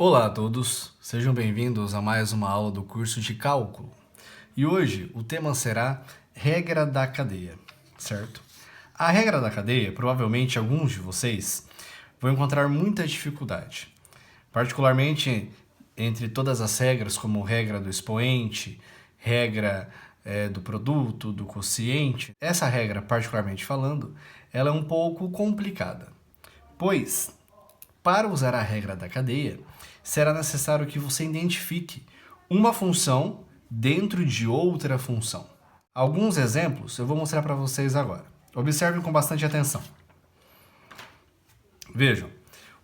Olá a todos, sejam bem-vindos a mais uma aula do curso de Cálculo. E hoje o tema será regra da cadeia, certo? A regra da cadeia, provavelmente alguns de vocês vão encontrar muita dificuldade, particularmente entre todas as regras, como regra do expoente, regra do produto, do quociente. Essa regra, particularmente falando, ela é um pouco complicada, pois para usar a regra da cadeia, será necessário que você identifique uma função dentro de outra função. Alguns exemplos eu vou mostrar para vocês agora. Observem com bastante atenção. Vejam,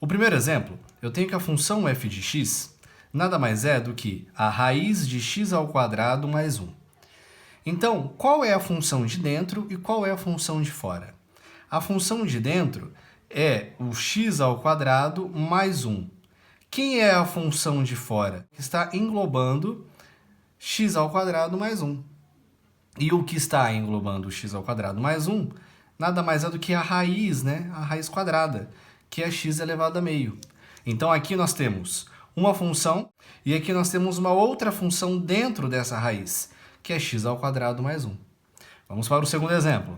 o primeiro exemplo, eu tenho que a função f de x nada mais é do que a raiz de x ao quadrado mais 1. Então, qual é a função de dentro e qual é a função de fora? A função de dentro é o x ao quadrado mais 1. Quem é a função de fora? Está englobando x ao quadrado mais 1. E o que está englobando x ao quadrado mais 1 nada mais é do que a raiz, né? A raiz quadrada, que é x elevado a meio. Então aqui nós temos uma função e aqui nós temos uma outra função dentro dessa raiz, que é x ao quadrado mais 1. Vamos para o segundo exemplo.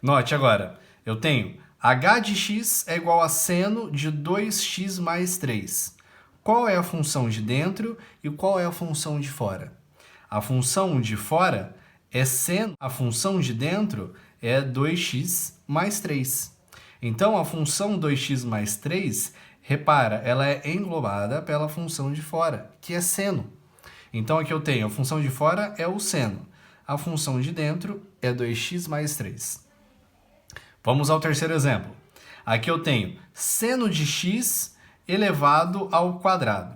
Note agora, eu tenho h de x é igual a seno de 2x mais 3. Qual é a função de dentro e qual é a função de fora? A função de fora é seno, a função de dentro é 2x mais 3. Então, a função 2x mais 3, repara, ela é englobada pela função de fora, que é seno. Então, aqui eu tenho a função de fora é o seno. A função de dentro é 2x mais 3. Vamos ao terceiro exemplo. Aqui eu tenho seno de x elevado ao quadrado.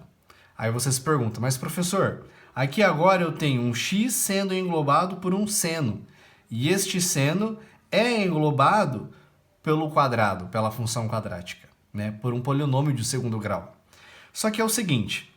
Aí você se pergunta, mas professor, aqui agora eu tenho um x sendo englobado por um seno. E este seno é englobado pelo quadrado, pela função quadrática, né? Por um polinômio de segundo grau. Só que é o seguinte,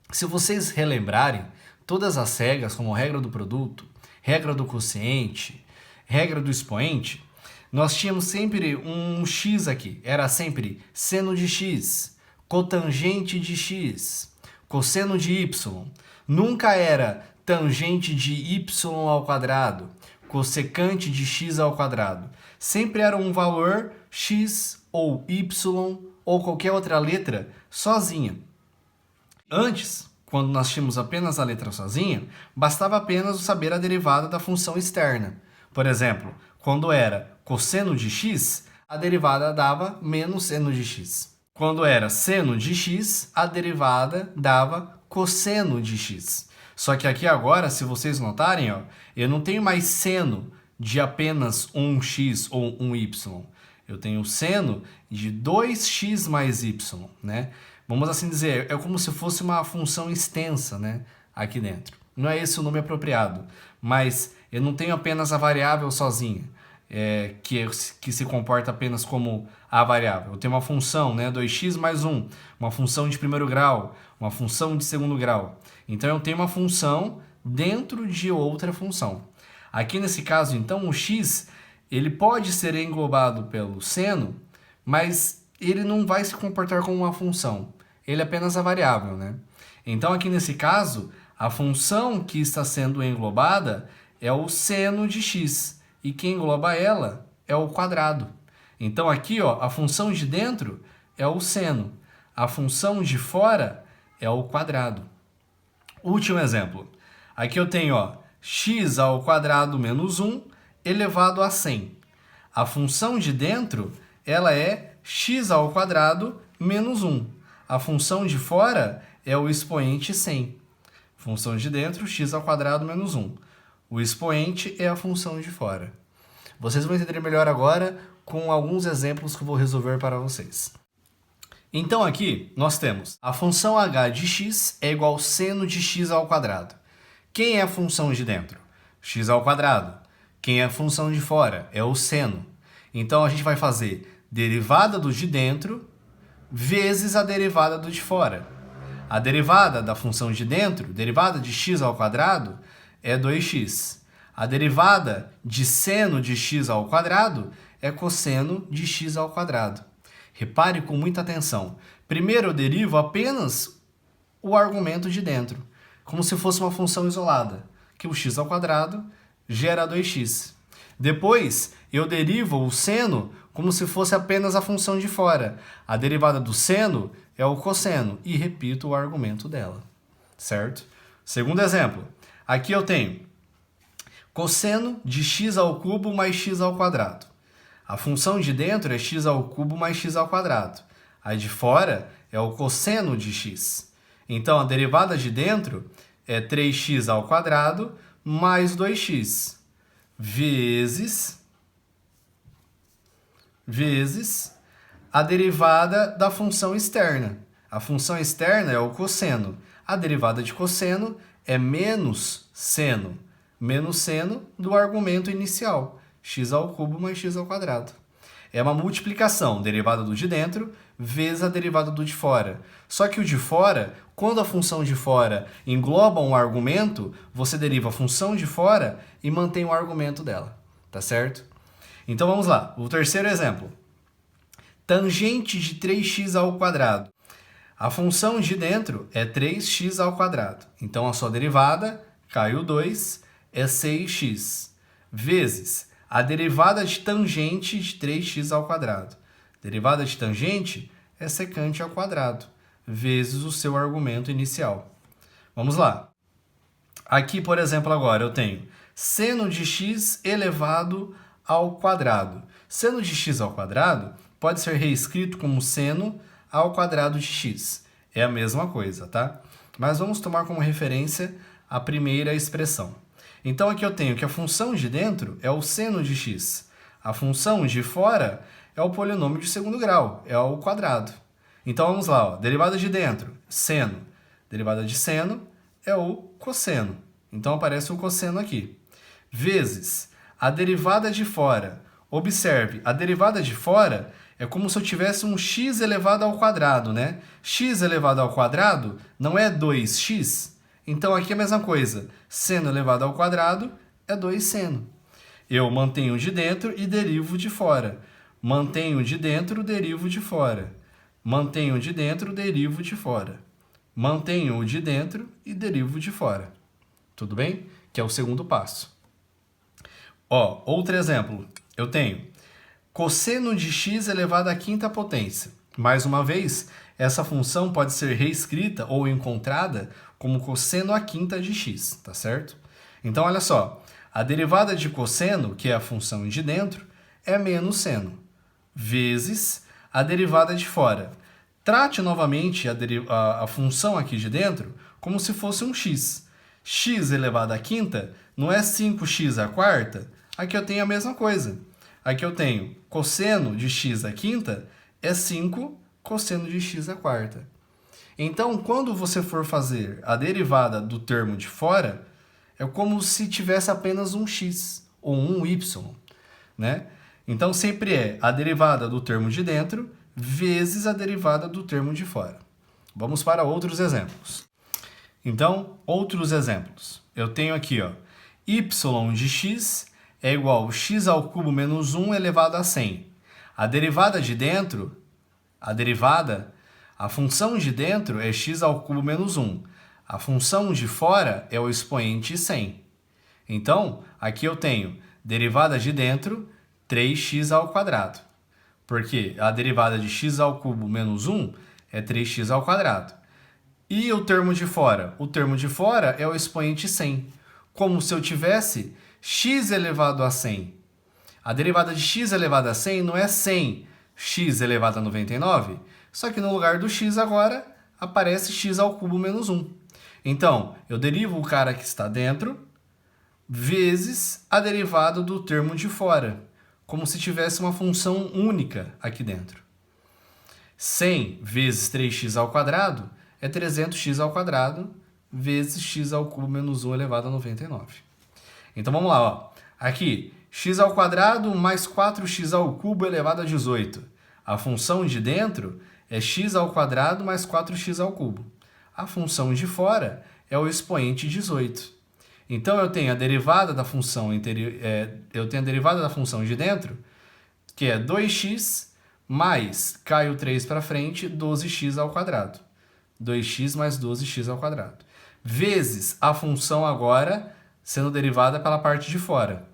se vocês relembrarem todas as regras, como regra do produto, regra do quociente, regra do expoente, nós tínhamos sempre um x aqui, era sempre seno de x, cotangente de x, cosseno de y. Nunca era tangente de y ao quadrado, cossecante de x ao quadrado. Sempre era um valor x ou y ou qualquer outra letra sozinha. Antes, quando nós tínhamos apenas a letra sozinha, bastava apenas saber a derivada da função externa. Por exemplo, quando era cosseno de x, a derivada dava menos seno de x. Quando era seno de x, a derivada dava cosseno de x. Só que aqui agora, se vocês notarem, ó, eu não tenho mais seno de apenas um x ou um y. Eu tenho seno de 2x mais y, né? Vamos assim dizer, é como se fosse uma função extensa, né? Aqui dentro. Não é esse o nome apropriado, mas eu não tenho apenas a variável sozinha, que se comporta apenas como a variável. Eu tenho uma função, né, 2x mais 1, uma função de primeiro grau, uma função de segundo grau. Então, eu tenho uma função dentro de outra função. Aqui, nesse caso, então, o x ele pode ser englobado pelo seno, mas ele não vai se comportar como uma função. Ele é apenas a variável, né? Então, aqui nesse caso, a função que está sendo englobada é o seno de x. E quem engloba ela é o quadrado. Então, aqui, ó, a função de dentro é o seno. A função de fora é o quadrado. Último exemplo. Aqui eu tenho, ó, x ao quadrado menos 1 elevado a 100. A função de dentro ela é x ao quadrado menos 1. A função de fora é o expoente 100. Função de dentro, x ao quadrado menos 1. O expoente é a função de fora. Vocês vão entender melhor agora com alguns exemplos que eu vou resolver para vocês. Então aqui nós temos a função h de x é igual ao seno de x ao quadrado. Quem é a função de dentro? X ao quadrado. Quem é a função de fora? É o seno. Então a gente vai fazer derivada do de dentro vezes a derivada do de fora. A derivada da função de dentro, derivada de x ao quadrado, é 2x. A derivada de seno de x ao quadrado é cosseno de x ao quadrado. Repare com muita atenção. Primeiro eu derivo apenas o argumento de dentro, como se fosse uma função isolada, que o x ao quadrado gera 2x. Depois eu derivo o seno como se fosse apenas a função de fora. A derivada do seno é o cosseno e repito o argumento dela, certo? Segundo exemplo, aqui eu tenho cosseno de x ao cubo mais x ao quadrado. A função de dentro é x ao cubo mais x ao quadrado. A de fora é o cosseno de x. Então, a derivada de dentro é 3x ao quadrado mais 2x vezes a derivada da função externa. A função externa é o cosseno. A derivada de cosseno é menos seno do argumento inicial, x ao cubo mais x ao quadrado. É uma multiplicação, derivada do de dentro vezes a derivada do de fora. Só que o de fora, quando a função de fora engloba um argumento, você deriva a função de fora e mantém o argumento dela, tá certo? Então vamos lá, o terceiro exemplo. Tangente de 3x ao quadrado. A função de dentro é 3x ao quadrado. Então a sua derivada, caiu 2, é 6x, vezes a derivada de tangente de 3x ao quadrado. Derivada de tangente é secante ao quadrado, vezes o seu argumento inicial. Vamos lá. Aqui, por exemplo, agora eu tenho seno de x elevado ao quadrado. Seno de x ao quadrado pode ser reescrito como seno ao quadrado de x. É a mesma coisa, tá? Mas vamos tomar como referência a primeira expressão. Então aqui eu tenho que a função de dentro é o seno de x. A função de fora é o polinômio de segundo grau, é o quadrado. Então vamos lá, ó. Derivada de dentro, seno. Derivada de seno é o cosseno. Então aparece o cosseno aqui. Vezes a derivada de fora. Observe, a derivada de fora é como se eu tivesse um x elevado ao quadrado, né? X elevado ao quadrado não é 2x? Então aqui é a mesma coisa. Seno elevado ao quadrado é 2 seno. Eu mantenho de dentro e derivo de fora. Mantenho de dentro, derivo de fora. Mantenho de dentro, derivo de fora. Mantenho de dentro e derivo de fora. Tudo bem? Que é o segundo passo. Ó, outro exemplo. Eu tenho cosseno de x elevado à quinta potência. Mais uma vez, essa função pode ser reescrita ou encontrada como cosseno à quinta de x, tá certo? Então, olha só. A derivada de cosseno, que é a função de dentro, é menos seno, vezes a derivada de fora. Trate novamente a função aqui de dentro como se fosse um x. X elevado à quinta não é 5x à quarta? Aqui eu tenho a mesma coisa. Aqui eu tenho cosseno de x à quinta é 5 cosseno de x à quarta. Então, quando você for fazer a derivada do termo de fora, é como se tivesse apenas um x ou um y, né? Então, sempre é a derivada do termo de dentro vezes a derivada do termo de fora. Vamos para outros exemplos. Então, outros exemplos. Eu tenho aqui, ó, y de x é igual a x ao cubo menos 1 elevado a 100. A derivada de dentro, a função de dentro é x ao cubo menos 1. A função de fora é o expoente 100. Então, aqui eu tenho derivada de dentro, 3x ao quadrado. Porque a derivada de x ao cubo menos 1 é 3x ao quadrado. E o termo de fora? O termo de fora é o expoente 100. Como se eu tivesse x elevado a 100. A derivada de x elevado a 100 não é 100x elevado a 99, só que no lugar do x agora aparece x ao cubo menos 1. Então, eu derivo o cara que está dentro vezes a derivada do termo de fora, como se tivesse uma função única aqui dentro. 100 vezes 3x ao quadrado é 300x ao quadrado vezes x ao cubo menos 1 elevado a 99. Então vamos lá, ó. Aqui, x ao quadrado mais 4x ao cubo elevado a 18. A função de dentro é x ao quadrado mais 4x ao cubo. A função de fora é o expoente 18. Então eu tenho a derivada da função de dentro, que é 2x mais, cai o 3 para frente, 12x ao quadrado. 2x mais 12x ao quadrado. Vezes a função agora sendo derivada pela parte de fora.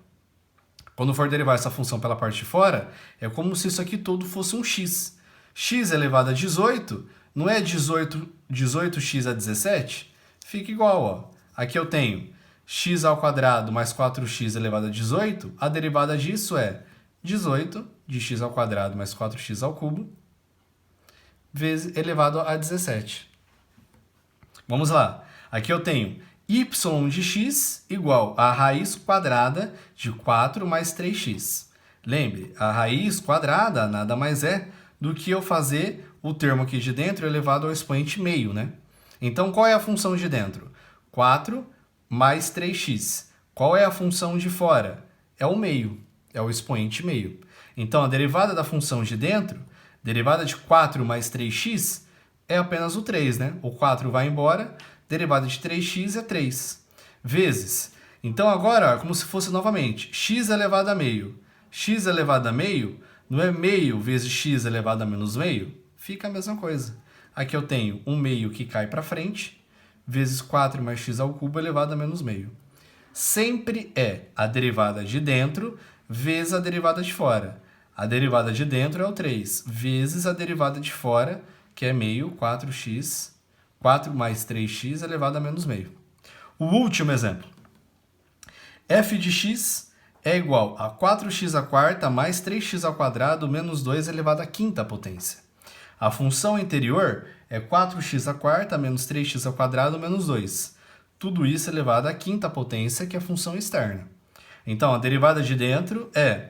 Quando for derivar essa função pela parte de fora, é como se isso aqui todo fosse um x. X elevado a 18, não é 18x a 17? Fica igual, ó. Aqui eu tenho x ao quadrado mais 4x elevado a 18. A derivada disso é 18 de x ao quadrado mais 4x ao cubo vezes elevado a 17. Vamos lá. Aqui eu tenho y de x igual a raiz quadrada de 4 mais 3x. Lembre, a raiz quadrada nada mais é do que eu fazer o termo aqui de dentro elevado ao expoente meio, né? Então, qual é a função de dentro? 4 mais 3x. Qual é a função de fora? É o meio, é o expoente meio. Então, a derivada da função de dentro, derivada de 4 mais 3x, é apenas o 3, né? O 4 vai embora, derivada de 3x é 3. Vezes. Então, agora, ó, como se fosse novamente, x elevado a meio. X elevado a meio não é meio vezes x elevado a menos meio? Fica a mesma coisa. Aqui eu tenho um meio que cai para frente, vezes 4 mais x ao cubo elevado a menos meio. Sempre é a derivada de dentro vezes a derivada de fora. A derivada de dentro é o 3, vezes a derivada de fora, que é meio, 4x, 4 mais 3x elevado a menos meio. O último exemplo. f de x é igual a 4x à quarta mais 3x ao quadrado menos 2 elevado à quinta potência. A função interior é 4x à quarta menos 3x ao quadrado menos 2. Tudo isso elevado à quinta potência, que é a função externa. Então, a derivada de dentro é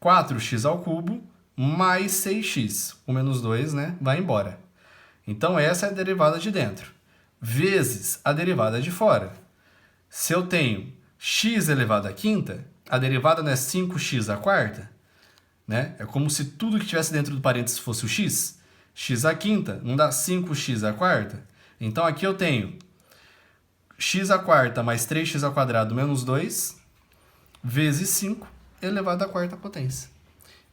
4x ao cubo mais 6x. O menos 2, né, vai embora. Então, essa é a derivada de dentro. Vezes a derivada de fora. Se eu tenho x elevado à quinta, a derivada não é 5x à quarta? Né? É como se tudo que tivesse dentro do parênteses fosse o x. X à quinta não dá 5x à quarta? Então, aqui eu tenho x à quarta mais 3x ao quadrado menos 2 vezes 5 elevado à quarta potência.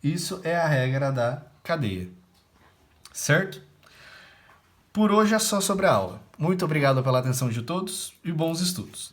Isso é a regra da cadeia. Certo? Por hoje é só sobre a aula. Muito obrigado pela atenção de todos e bons estudos.